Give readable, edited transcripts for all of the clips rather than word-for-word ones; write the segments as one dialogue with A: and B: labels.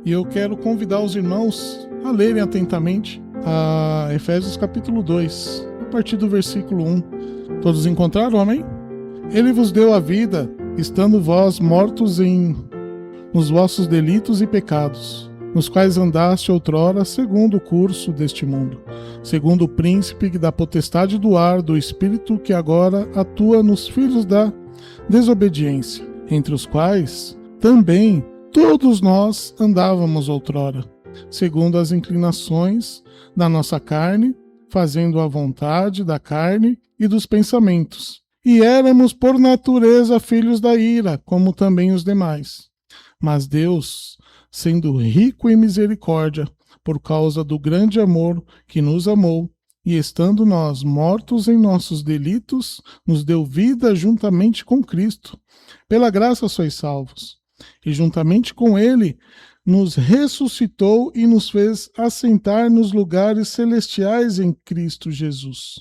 A: E eu quero convidar os irmãos a lerem atentamente a Efésios capítulo 2, a partir do versículo 1. Todos encontraram, amém? Ele vos deu a vida, estando vós mortos nos vossos delitos e pecados, nos quais andaste outrora segundo o curso deste mundo, segundo o príncipe da potestade do ar, do espírito que agora atua nos filhos da desobediência, entre os quais também todos nós andávamos outrora, segundo as inclinações da nossa carne, fazendo a vontade da carne e dos pensamentos. E éramos por natureza filhos da ira, como também os demais. Mas Deus, sendo rico em misericórdia, por causa do grande amor que nos amou, e estando nós mortos em nossos delitos, nos deu vida juntamente com Cristo. Pela graça sois salvos. E juntamente com Ele nos ressuscitou e nos fez assentar nos lugares celestiais em Cristo Jesus,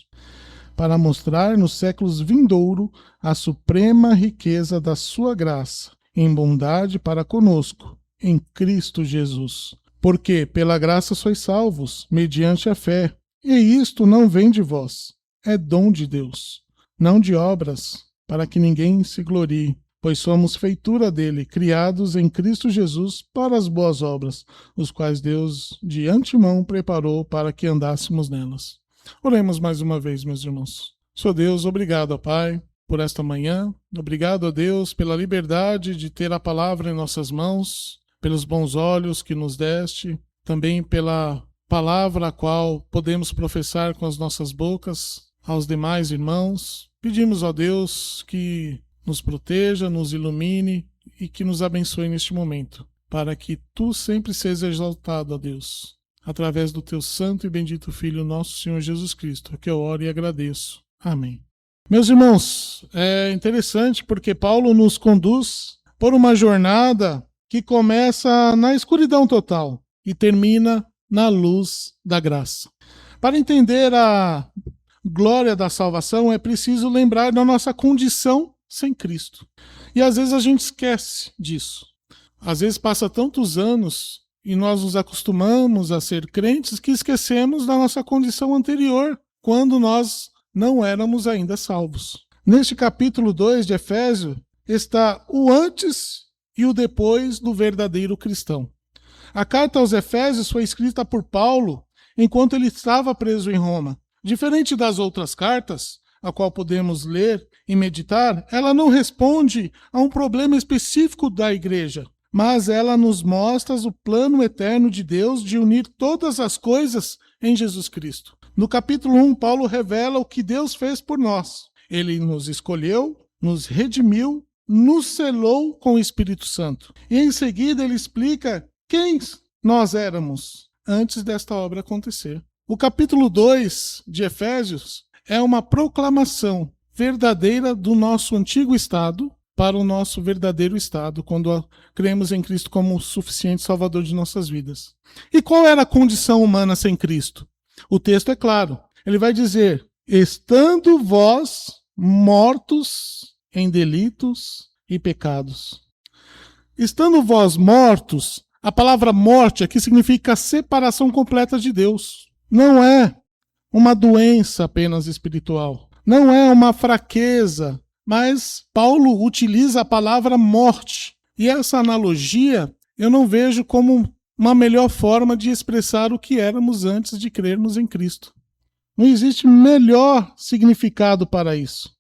A: para mostrar nos séculos vindouros a suprema riqueza da sua graça, em bondade para conosco, em Cristo Jesus. Porque pela graça sois salvos, mediante a fé, e isto não vem de vós, é dom de Deus, não de obras, para que ninguém se glorie, pois somos feitura dele, criados em Cristo Jesus para as boas obras, os quais Deus de antemão preparou para que andássemos nelas. Oremos mais uma vez, meus irmãos. Senhor Deus, obrigado, ó Pai, por esta manhã. Obrigado, ó Deus, pela liberdade de ter a palavra em nossas mãos, pelos bons olhos que nos deste, também pela palavra a qual podemos professar com as nossas bocas aos demais irmãos. Pedimos, ó Deus, que nos proteja, nos ilumine e que nos abençoe neste momento, para que Tu sempre sejas exaltado, ó Deus, através do Teu santo e bendito Filho, nosso Senhor Jesus Cristo, a que eu oro e agradeço. Amém. Meus irmãos, é interessante porque Paulo nos conduz por uma jornada que começa na escuridão total e termina na luz da graça. Para entender a glória da salvação, é preciso lembrar da nossa condição sem Cristo. E às vezes a gente esquece disso. Às vezes passa tantos anos e nós nos acostumamos a ser crentes que esquecemos da nossa condição anterior, quando nós não éramos ainda salvos. Neste capítulo 2 de Efésios está o antes e o depois do verdadeiro cristão. A carta aos Efésios foi escrita por Paulo enquanto ele estava preso em Roma. Diferente das outras cartas, a qual podemos ler e meditar, ela não responde a um problema específico da igreja, mas ela nos mostra o plano eterno de Deus de unir todas as coisas em Jesus Cristo. No capítulo 1, Paulo revela o que Deus fez por nós. Ele nos escolheu, nos redimiu, nos selou com o Espírito Santo. E em seguida ele explica quem nós éramos antes desta obra acontecer. O capítulo 2 de Efésios é uma proclamação verdadeira do nosso antigo estado para o nosso verdadeiro estado, quando cremos em Cristo como o suficiente Salvador de nossas vidas. E qual era a condição humana sem Cristo? O texto é claro. Ele vai dizer: estando vós mortos em delitos e pecados. Estando vós mortos, a palavra morte aqui significa separação completa de Deus. Não é uma doença apenas espiritual. Não é uma fraqueza, mas Paulo utiliza a palavra morte. E essa analogia eu não vejo como uma melhor forma de expressar o que éramos antes de crermos em Cristo. Não existe melhor significado para isso.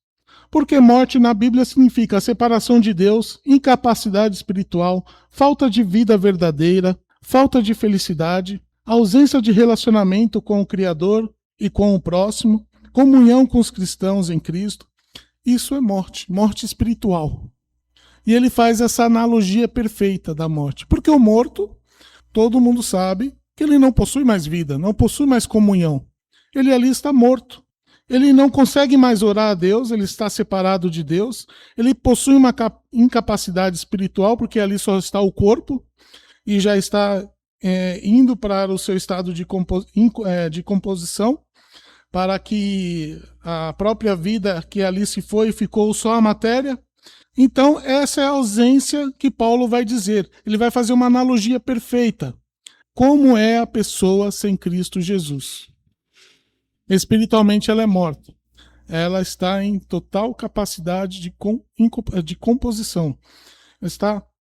A: Porque morte na Bíblia significa separação de Deus, incapacidade espiritual, falta de vida verdadeira, falta de felicidade, ausência de relacionamento com o Criador e com o próximo, comunhão com os cristãos em Cristo. Isso é morte, morte espiritual. E ele faz essa analogia perfeita da morte. Porque o morto, todo mundo sabe que ele não possui mais vida, não possui mais comunhão. Ele ali está morto. Ele não consegue mais orar a Deus, ele está separado de Deus. Ele possui uma incapacidade espiritual, porque ali só está o corpo e já está indo para o seu estado de composição, para que a própria vida que ali se foi ficou só a matéria. Então, essa é a ausência que Paulo vai dizer. Ele vai fazer uma analogia perfeita. Como é a pessoa sem Cristo Jesus? Espiritualmente ela é morta. Ela está em total capacidade de composição.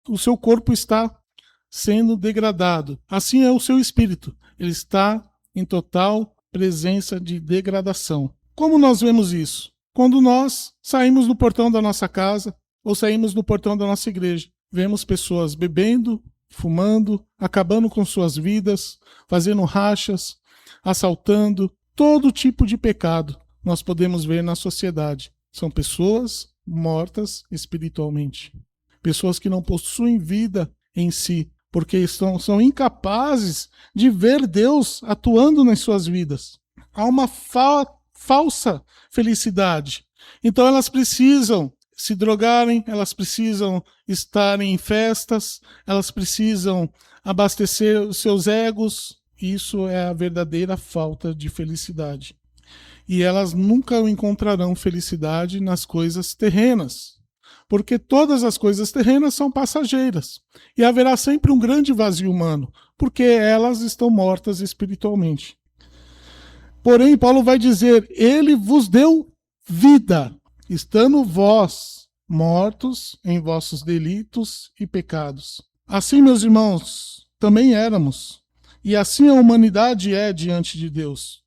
A: O seu corpo está sendo degradado. Assim é o seu espírito. Ele está em total presença de degradação. Como nós vemos isso? Quando nós saímos no portão da nossa casa ou saímos no portão da nossa igreja, vemos pessoas bebendo, fumando, acabando com suas vidas, fazendo rachas, assaltando, todo tipo de pecado nós podemos ver na sociedade. São pessoas mortas espiritualmente. Pessoas que não possuem vida em si, porque são incapazes de ver Deus atuando nas suas vidas. Há uma falsa felicidade. Então elas precisam se drogarem, elas precisam estarem em festas, elas precisam abastecer os seus egos. Isso é a verdadeira falta de felicidade. E elas nunca encontrarão felicidade nas coisas terrenas, porque todas as coisas terrenas são passageiras. E haverá sempre um grande vazio humano, porque elas estão mortas espiritualmente. Porém, Paulo vai dizer, ele vos deu vida, estando vós mortos em vossos delitos e pecados. Assim, meus irmãos, também éramos. E assim a humanidade é diante de Deus.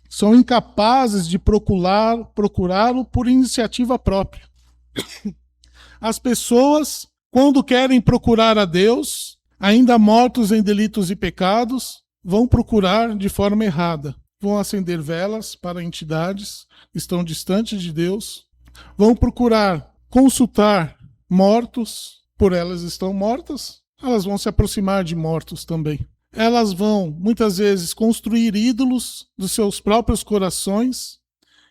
A: São incapazes de procurá-lo por iniciativa própria. As pessoas, quando querem procurar a Deus, ainda mortos em delitos e pecados, vão procurar de forma errada. Vão acender velas para entidades que estão distantes de Deus. Vão procurar consultar mortos, por elas estão mortas. Elas vão se aproximar de mortos também. Elas vão, muitas vezes, construir ídolos dos seus próprios corações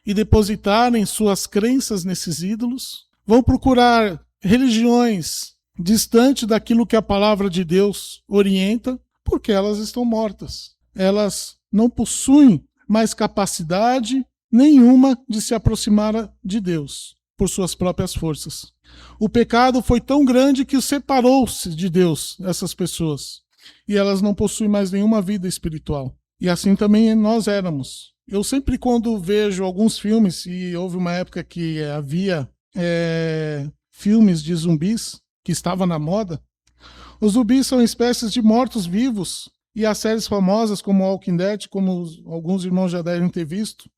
A: e depositarem suas crenças nesses ídolos. Vão procurar religiões distantes daquilo que a palavra de Deus orienta, porque elas estão mortas. Elas não possuem mais capacidade nenhuma de se aproximar de Deus por suas próprias forças. O pecado foi tão grande que separou-se de Deus, essas pessoas. E elas não possuem mais nenhuma vida espiritual. E assim também nós éramos. Eu sempre, quando vejo alguns filmes, e houve uma época que havia filmes de zumbis, que estava na moda, os zumbis são espécies de mortos-vivos, e as séries famosas como Walking Dead, como alguns irmãos já devem ter visto,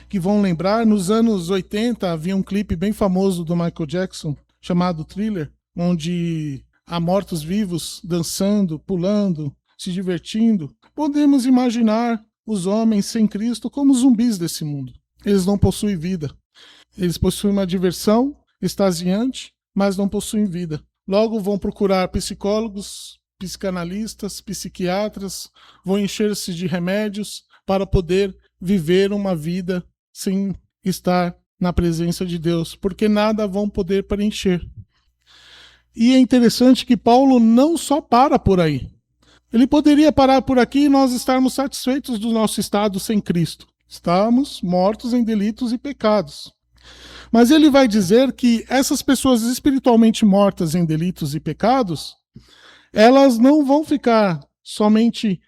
A: que vão lembrar, nos anos 80 havia um clipe bem famoso do Michael Jackson, chamado Thriller, onde há mortos-vivos dançando, pulando, se divertindo. Podemos imaginar os homens sem Cristo como zumbis desse mundo. Eles não possuem vida. Eles possuem uma diversão extasiante, mas não possuem vida. Logo vão procurar psicólogos, psicanalistas, psiquiatras, vão encher-se de remédios para poder viver uma vida sem estar na presença de Deus, porque nada vão poder preencher. E é interessante que Paulo não só para por aí. Ele poderia parar por aqui e nós estarmos satisfeitos do nosso estado sem Cristo. Estamos mortos em delitos e pecados. Mas ele vai dizer que essas pessoas espiritualmente mortas em delitos e pecados, elas não vão ficar somente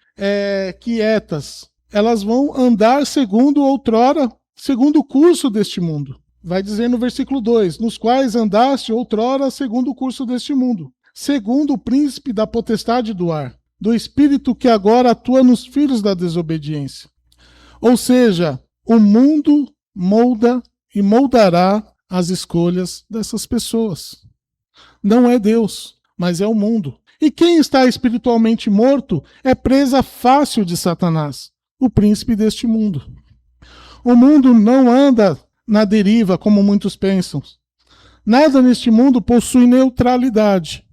A: quietas. Elas vão andar segundo o curso deste mundo. Vai dizer no versículo 2, nos quais andaste outrora segundo o curso deste mundo, segundo o príncipe da potestade do ar, do espírito que agora atua nos filhos da desobediência. Ou seja, o mundo molda e moldará as escolhas dessas pessoas. Não é Deus, mas é o mundo. E quem está espiritualmente morto é presa fácil de Satanás, o príncipe deste mundo. O mundo não anda na deriva, como muitos pensam. Nada neste mundo possui neutralidade.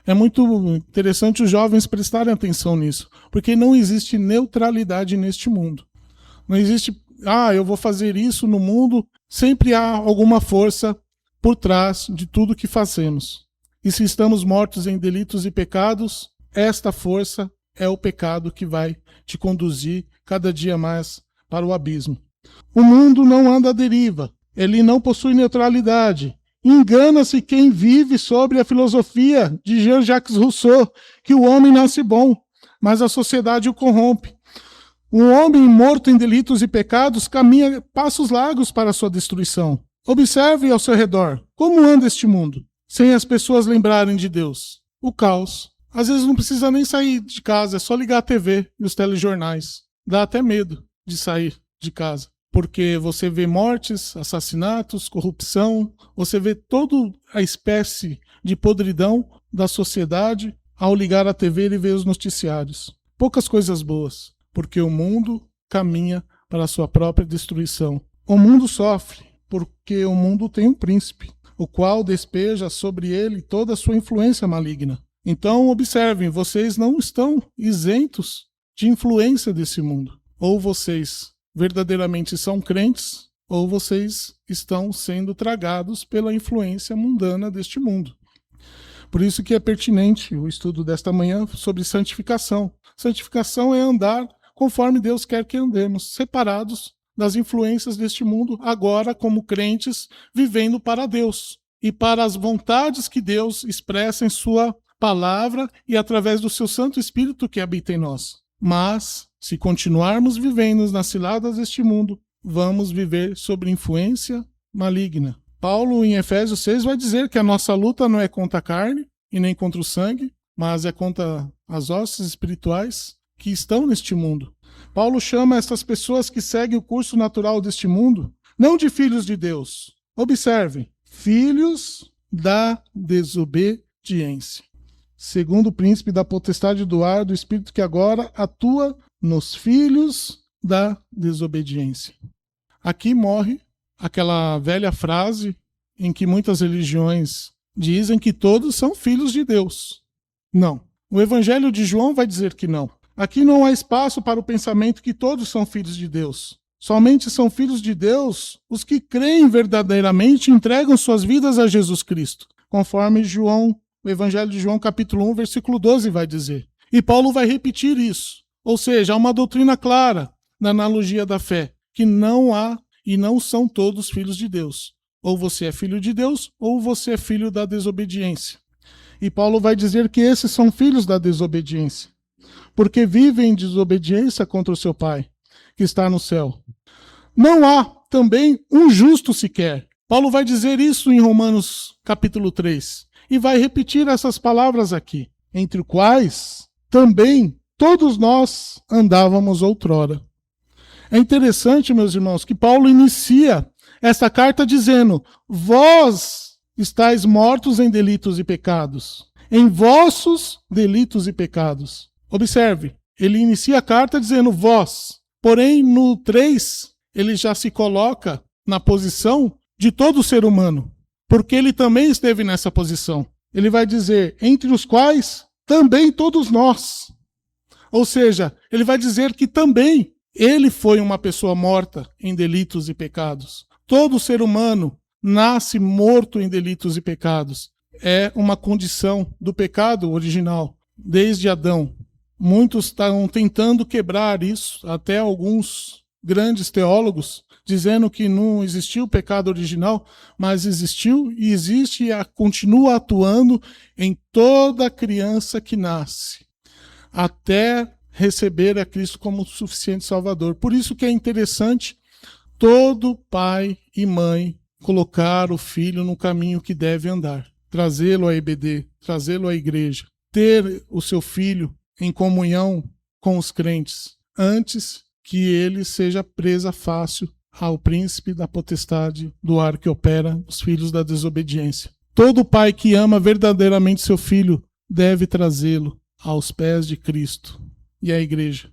A: É muito interessante os jovens prestarem atenção nisso, porque não existe neutralidade neste mundo. Não existe, eu vou fazer isso no mundo. Sempre há alguma força por trás de tudo que fazemos. E se estamos mortos em delitos e pecados, esta força é o pecado que vai te conduzir cada dia mais para o abismo. O mundo não anda à deriva, ele não possui neutralidade, Engana-se quem vive sobre a filosofia de Jean-Jacques Rousseau, que o homem nasce bom, mas a sociedade o corrompe. Um homem morto em delitos e pecados caminha passos largos para a sua destruição. Observe ao seu redor como anda este mundo, sem as pessoas lembrarem de Deus. O caos. Às vezes não precisa nem sair de casa, é só ligar a TV e os telejornais. Dá até medo de sair de casa, porque você vê mortes, assassinatos, corrupção, você vê toda a espécie de podridão da sociedade ao ligar a TV e ver os noticiários. Poucas coisas boas, porque o mundo caminha para a sua própria destruição. O mundo sofre, porque o mundo tem um príncipe, o qual despeja sobre ele toda a sua influência maligna. Então, observem, vocês não estão isentos de influência desse mundo. Ou vocês verdadeiramente são crentes, ou vocês estão sendo tragados pela influência mundana deste mundo. Por isso que é pertinente o estudo desta manhã sobre santificação. Santificação é andar conforme Deus quer que andemos, separados das influências deste mundo, agora como crentes, vivendo para Deus e para as vontades que Deus expressa em sua palavra e através do seu Santo Espírito que habita em nós. Mas, se continuarmos vivendo nas ciladas deste mundo, vamos viver sob influência maligna. Paulo, em Efésios 6, vai dizer que a nossa luta não é contra a carne e nem contra o sangue, mas é contra as hostes espirituais que estão neste mundo. Paulo chama essas pessoas que seguem o curso natural deste mundo, não de filhos de Deus. Observem, filhos da desobediência. Segundo o príncipe da potestade do ar, do espírito que agora atua nos filhos da desobediência. Aqui morre aquela velha frase em que muitas religiões dizem que todos são filhos de Deus. Não. O Evangelho de João vai dizer que não. Aqui não há espaço para o pensamento que todos são filhos de Deus. Somente são filhos de Deus os que creem verdadeiramente e entregam suas vidas a Jesus Cristo, conforme o Evangelho de João, capítulo 1, versículo 12, vai dizer. E Paulo vai repetir isso. Ou seja, há uma doutrina clara na analogia da fé, que não há e não são todos filhos de Deus. Ou você é filho de Deus, ou você é filho da desobediência. E Paulo vai dizer que esses são filhos da desobediência, porque vivem em desobediência contra o seu Pai, que está no céu. Não há também um justo sequer. Paulo vai dizer isso em Romanos capítulo 3. E vai repetir essas palavras aqui, entre os quais também todos nós andávamos outrora. É interessante, meus irmãos, que Paulo inicia esta carta dizendo: vós estáis mortos em delitos e pecados, em vossos delitos e pecados. Observe, ele inicia a carta dizendo vós, porém no 3 ele já se coloca na posição de todo ser humano, porque ele também esteve nessa posição. Ele vai dizer, entre os quais também todos nós. Ou seja, ele vai dizer que também ele foi uma pessoa morta em delitos e pecados. Todo ser humano nasce morto em delitos e pecados. É uma condição do pecado original, desde Adão. Muitos estão tentando quebrar isso, até alguns grandes teólogos, dizendo que não existiu o pecado original, mas existiu e existe e continua atuando em toda criança que nasce, até receber a Cristo como suficiente Salvador. Por isso que é interessante todo pai e mãe colocar o filho no caminho que deve andar, trazê-lo à EBD, trazê-lo à igreja, ter o seu filho em comunhão com os crentes, antes que ele seja presa fácil ao príncipe da potestade do ar que opera os filhos da desobediência. Todo pai que ama verdadeiramente seu filho deve trazê-lo aos pés de Cristo e à igreja,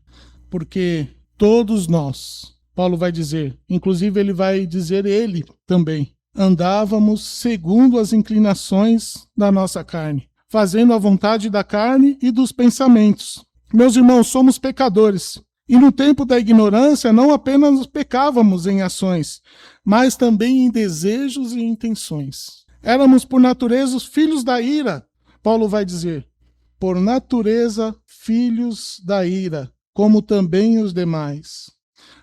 A: porque todos nós, Paulo vai dizer, inclusive ele vai dizer ele também, andávamos segundo as inclinações da nossa carne, fazendo a vontade da carne e dos pensamentos. Meus irmãos, somos pecadores. E no tempo da ignorância, não apenas pecávamos em ações, mas também em desejos e intenções. Éramos, por natureza, filhos da ira, Paulo vai dizer. Por natureza, filhos da ira, como também os demais.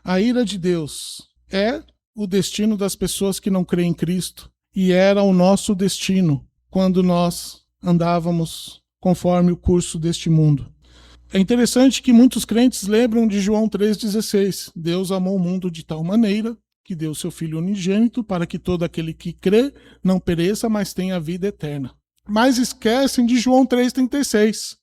A: A ira de Deus é o destino das pessoas que não creem em Cristo e era o nosso destino quando nós andávamos conforme o curso deste mundo. É interessante que muitos crentes lembram de João 3,16. Deus amou o mundo de tal maneira que deu seu Filho unigênito para que todo aquele que crê não pereça, mas tenha vida eterna. Mas esquecem de João 3,36.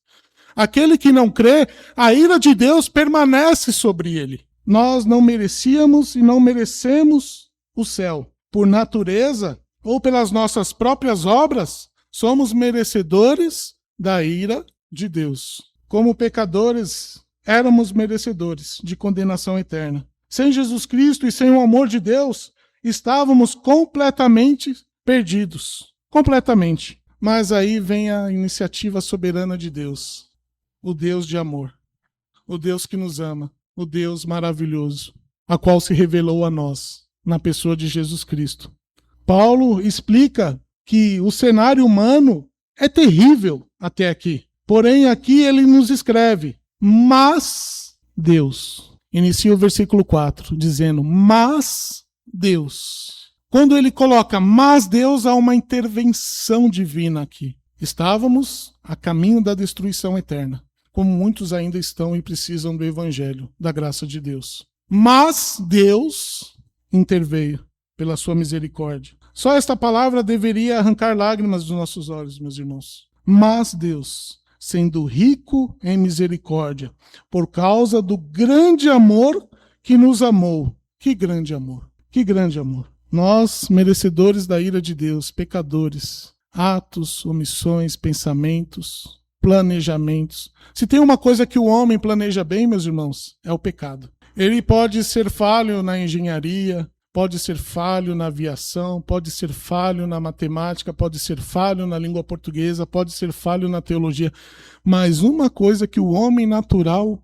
A: Aquele que não crê, a ira de Deus permanece sobre ele. Nós não merecíamos e não merecemos o céu. Por natureza ou pelas nossas próprias obras, somos merecedores da ira de Deus. Como pecadores, éramos merecedores de condenação eterna. Sem Jesus Cristo e sem o amor de Deus, estávamos completamente perdidos. Completamente. Mas aí vem a iniciativa soberana de Deus. O Deus de amor. O Deus que nos ama. O Deus maravilhoso, a qual se revelou a nós, na pessoa de Jesus Cristo. Paulo explica que o cenário humano é terrível até aqui. Porém, aqui ele nos escreve, mas Deus. Inicia o versículo 4, dizendo, mas Deus. Quando ele coloca mas Deus, há uma intervenção divina aqui. Estávamos a caminho da destruição eterna, como muitos ainda estão e precisam do evangelho, da graça de Deus. Mas Deus interveio pela sua misericórdia. Só esta palavra deveria arrancar lágrimas dos nossos olhos, meus irmãos. Mas Deus, sendo rico em misericórdia, por causa do grande amor que nos amou. Que grande amor, que grande amor. Nós, merecedores da ira de Deus, pecadores, atos, omissões, pensamentos, planejamentos. Se tem uma coisa que o homem planeja bem, meus irmãos, é o pecado. Ele pode ser falho na engenharia, pode ser falho na aviação, pode ser falho na matemática, pode ser falho na língua portuguesa, pode ser falho na teologia. Mas uma coisa que o homem natural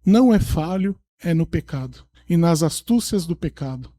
A: não é falho é no pecado e nas astúcias do pecado.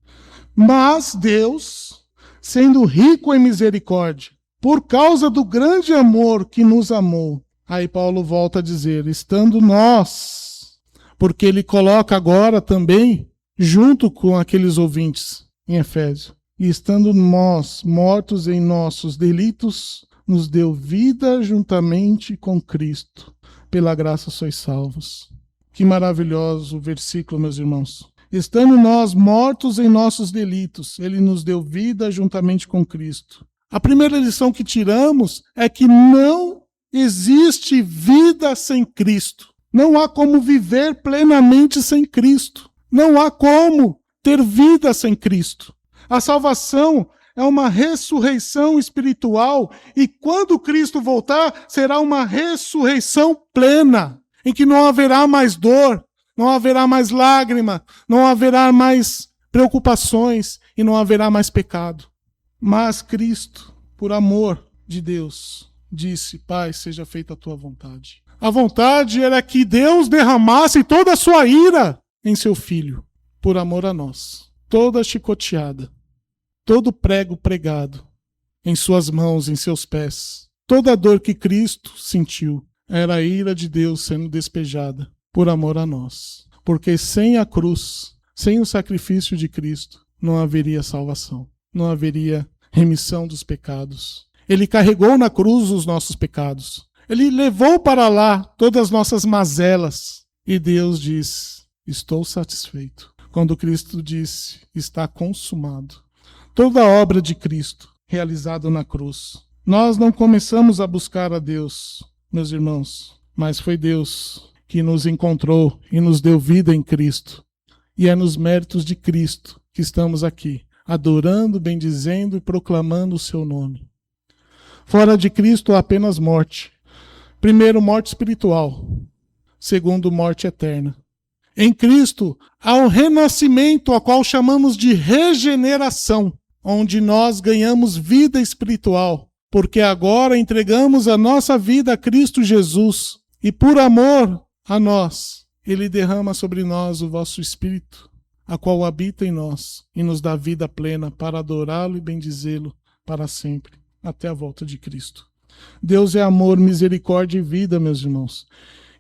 A: Mas Deus, sendo rico em misericórdia, por causa do grande amor que nos amou, aí Paulo volta a dizer, estando nós, porque ele coloca agora também, junto com aqueles ouvintes em Efésios, e estando nós mortos em nossos delitos, nos deu vida juntamente com Cristo. Pela graça sois salvos. Que maravilhoso versículo, meus irmãos. Estando nós mortos em nossos delitos, ele nos deu vida juntamente com Cristo. A primeira lição que tiramos é que não existe vida sem Cristo. Não há como viver plenamente sem Cristo. Não há como ter vida sem Cristo. A salvação é uma ressurreição espiritual e quando Cristo voltar, será uma ressurreição plena, em que não haverá mais dor, não haverá mais lágrima, não haverá mais preocupações e não haverá mais pecado. Mas Cristo, por amor de Deus, disse, Pai, seja feita a tua vontade. A vontade era que Deus derramasse toda a sua ira em seu Filho, por amor a nós. Toda chicoteada, todo prego pregado em suas mãos, em seus pés. Toda a dor que Cristo sentiu era a ira de Deus sendo despejada por amor a nós. Porque sem a cruz, sem o sacrifício de Cristo, não haveria salvação. Não haveria remissão dos pecados. Ele carregou na cruz os nossos pecados. Ele levou para lá todas as nossas mazelas. E Deus diz, estou satisfeito. Quando Cristo disse, está consumado. Toda a obra de Cristo realizada na cruz. Nós não começamos a buscar a Deus, meus irmãos, mas foi Deus que nos encontrou e nos deu vida em Cristo. E é nos méritos de Cristo que estamos aqui, adorando, bendizendo e proclamando o seu nome. Fora de Cristo há apenas morte. Primeiro, morte espiritual. Segundo, morte eterna. Em Cristo há um renascimento, ao qual chamamos de regeneração, onde nós ganhamos vida espiritual, porque agora entregamos a nossa vida a Cristo Jesus, e por amor a nós, Ele derrama sobre nós o vosso Espírito, a qual habita em nós, e nos dá vida plena para adorá-lo e bendizê-lo para sempre, até a volta de Cristo. Deus é amor, misericórdia e vida, meus irmãos.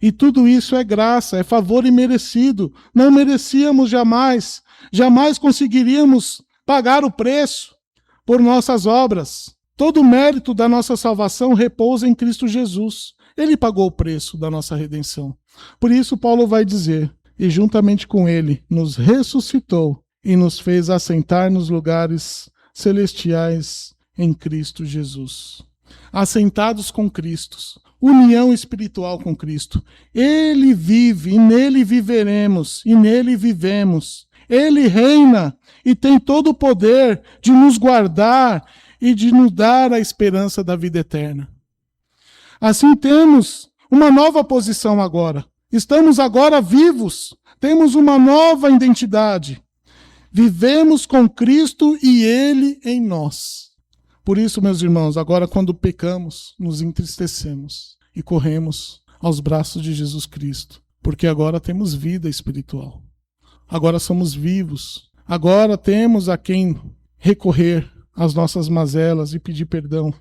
A: E tudo isso é graça, é favor imerecido. Não merecíamos jamais conseguiríamos pagar o preço por nossas obras. Todo o mérito da nossa salvação repousa em Cristo Jesus. Ele pagou o preço da nossa redenção. Por isso, Paulo vai dizer, e juntamente com ele nos ressuscitou e nos fez assentar nos lugares celestiais em Cristo Jesus. Assentados com Cristo, união espiritual com Cristo. Ele vive e nele viveremos e nele vivemos. Ele reina e tem todo o poder de nos guardar e de nos dar a esperança da vida eterna. Assim temos uma nova posição agora. Estamos agora vivos, temos uma nova identidade. Vivemos com Cristo e Ele em nós. Por isso, meus irmãos, agora quando pecamos, nos entristecemos e corremos aos braços de Jesus Cristo, porque agora temos vida espiritual. Agora somos vivos. Agora temos a quem recorrer às nossas mazelas e pedir perdão.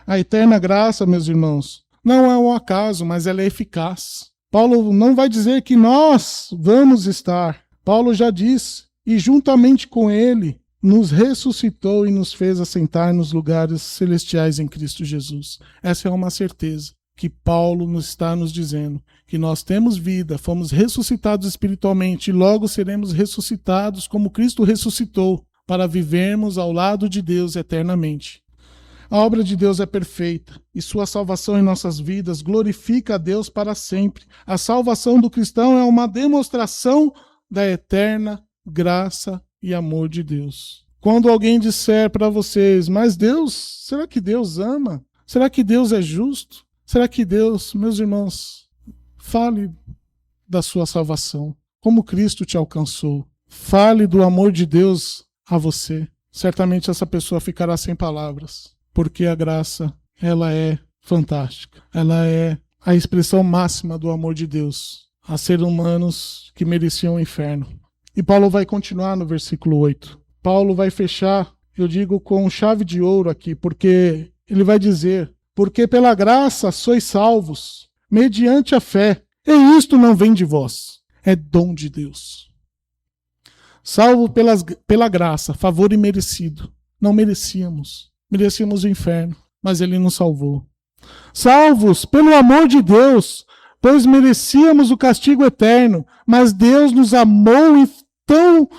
A: A eterna graça, meus irmãos, não é um acaso, mas ela é eficaz. Paulo não vai dizer que nós vamos estar. Paulo já disse, e juntamente com ele, nos ressuscitou e nos fez assentar nos lugares celestiais em Cristo Jesus. Essa é uma certeza que Paulo nos está nos dizendo, que nós temos vida, fomos ressuscitados espiritualmente e logo seremos ressuscitados como Cristo ressuscitou, para vivermos ao lado de Deus eternamente. A obra de Deus é perfeita e sua salvação em nossas vidas glorifica a Deus para sempre. A salvação do cristão é uma demonstração da eterna graça e amor de Deus. Quando alguém disser para vocês, mas Deus, será que Deus ama? Será que Deus é justo? Será que Deus, meus irmãos, fale da sua salvação, como Cristo te alcançou. Fale do amor de Deus a você. Certamente essa pessoa ficará sem palavras, porque a graça, ela é fantástica. Ela é a expressão máxima do amor de Deus a seres humanos que mereciam o inferno. E Paulo vai continuar no versículo 8. Paulo vai fechar, eu digo, com chave de ouro aqui, porque ele vai dizer, porque pela graça sois salvos, mediante a fé, e isto não vem de vós, é dom de Deus. Salvo pela graça, favor imerecido. Não merecíamos o inferno, mas ele nos salvou. Salvos pelo amor de Deus, pois merecíamos o castigo eterno, mas Deus nos amou tão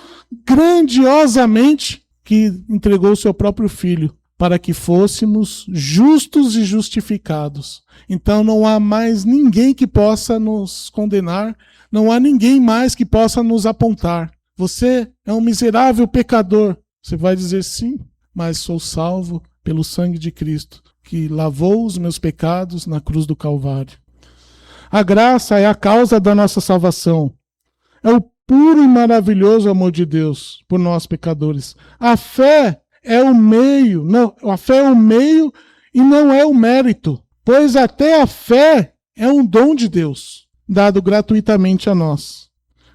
A: grandiosamente que entregou o seu próprio Filho, para que fôssemos justos e justificados. Então não há mais ninguém que possa nos condenar, não há ninguém mais que possa nos apontar. Você é um miserável pecador. Você vai dizer sim, mas sou salvo pelo sangue de Cristo, que lavou os meus pecados na cruz do Calvário. A graça é a causa da nossa salvação. É o puro e maravilhoso amor de Deus por nós pecadores. A fé é o meio, a fé é o meio e não é o mérito, pois até a fé é um dom de Deus, dado gratuitamente a nós.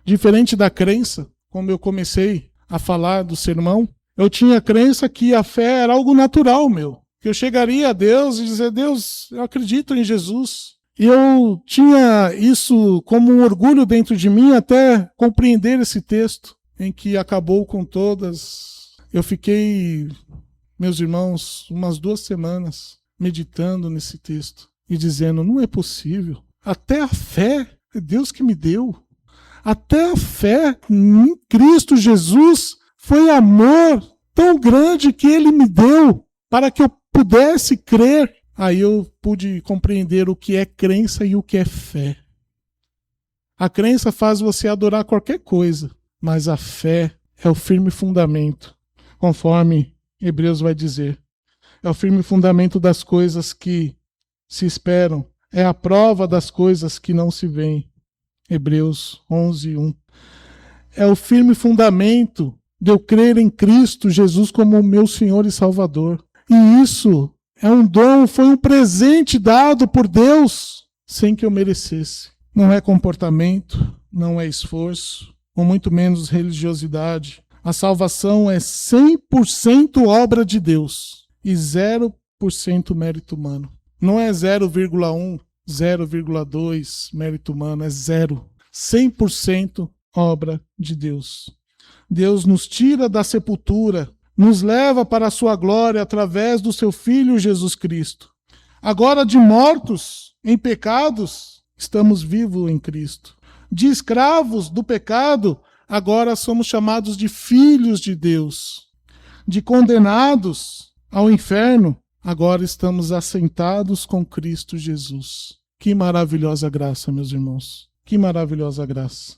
A: Diferente da crença, como eu comecei a falar do sermão, eu tinha crença que a fé era algo natural meu, que eu chegaria a Deus e dizer, Deus, eu acredito em Jesus. E eu tinha isso como um orgulho dentro de mim até compreender esse texto, em que acabou com todas. Eu fiquei, meus irmãos, umas 2 semanas meditando nesse texto e dizendo, não é possível. Até a fé é Deus que me deu. Até a fé em Cristo Jesus foi amor tão grande que Ele me deu para que eu pudesse crer. Aí eu pude compreender o que é crença e o que é fé. A crença faz você adorar qualquer coisa, mas a fé é o firme fundamento, conforme Hebreus vai dizer. É o firme fundamento das coisas que se esperam, é a prova das coisas que não se veem. Hebreus 11:1. É o firme fundamento de eu crer em Cristo Jesus como meu Senhor e Salvador. E isso é um dom, foi um presente dado por Deus sem que eu merecesse. Não é comportamento, não é esforço, ou muito menos religiosidade. A salvação é 100% obra de Deus e 0% mérito humano. Não é 0,1, 0,2 mérito humano, é 0. 100% obra de Deus. Deus nos tira da sepultura, nos leva para a sua glória através do seu Filho Jesus Cristo. Agora, de mortos em pecados, estamos vivos em Cristo. De escravos do pecado, agora somos chamados de filhos de Deus. De condenados ao inferno, agora estamos assentados com Cristo Jesus. Que maravilhosa graça, meus irmãos. Que maravilhosa graça.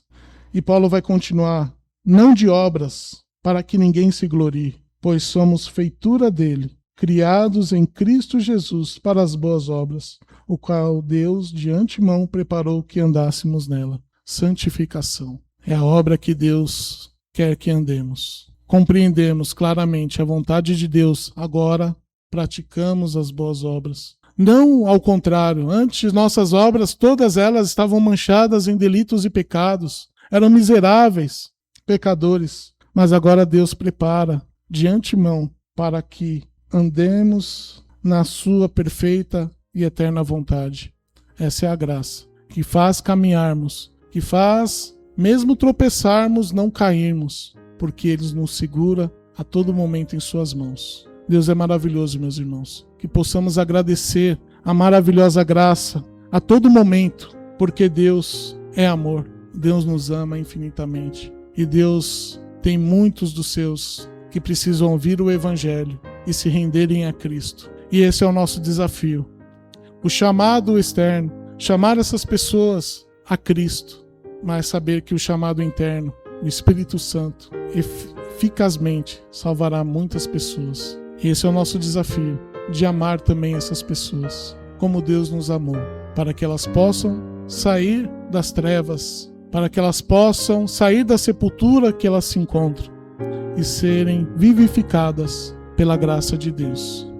A: E Paulo vai continuar. Não de obras, para que ninguém se glorie, pois somos feitura dele, criados em Cristo Jesus para as boas obras, o qual Deus de antemão preparou que andássemos nela. Santificação. É a obra que Deus quer que andemos. Compreendemos claramente a vontade de Deus, agora praticamos as boas obras. Não ao contrário, antes nossas obras, todas elas estavam manchadas em delitos e pecados, eram miseráveis, pecadores, mas agora Deus prepara de antemão para que andemos na sua perfeita e eterna vontade. Essa é a graça que faz caminharmos, que faz, mesmo tropeçarmos, não cairmos, porque Ele nos segura a todo momento em suas mãos. Deus é maravilhoso, meus irmãos, que possamos agradecer a maravilhosa graça a todo momento, porque Deus é amor, Deus nos ama infinitamente e Deus tem muitos dos seus que precisam ouvir o Evangelho e se renderem a Cristo. E esse é o nosso desafio. O chamado externo, chamar essas pessoas a Cristo, mas saber que o chamado interno, o Espírito Santo, eficazmente salvará muitas pessoas. E esse é o nosso desafio, de amar também essas pessoas, como Deus nos amou, para que elas possam sair das trevas, para que elas possam sair da sepultura que elas se encontram e serem vivificadas pela graça de Deus.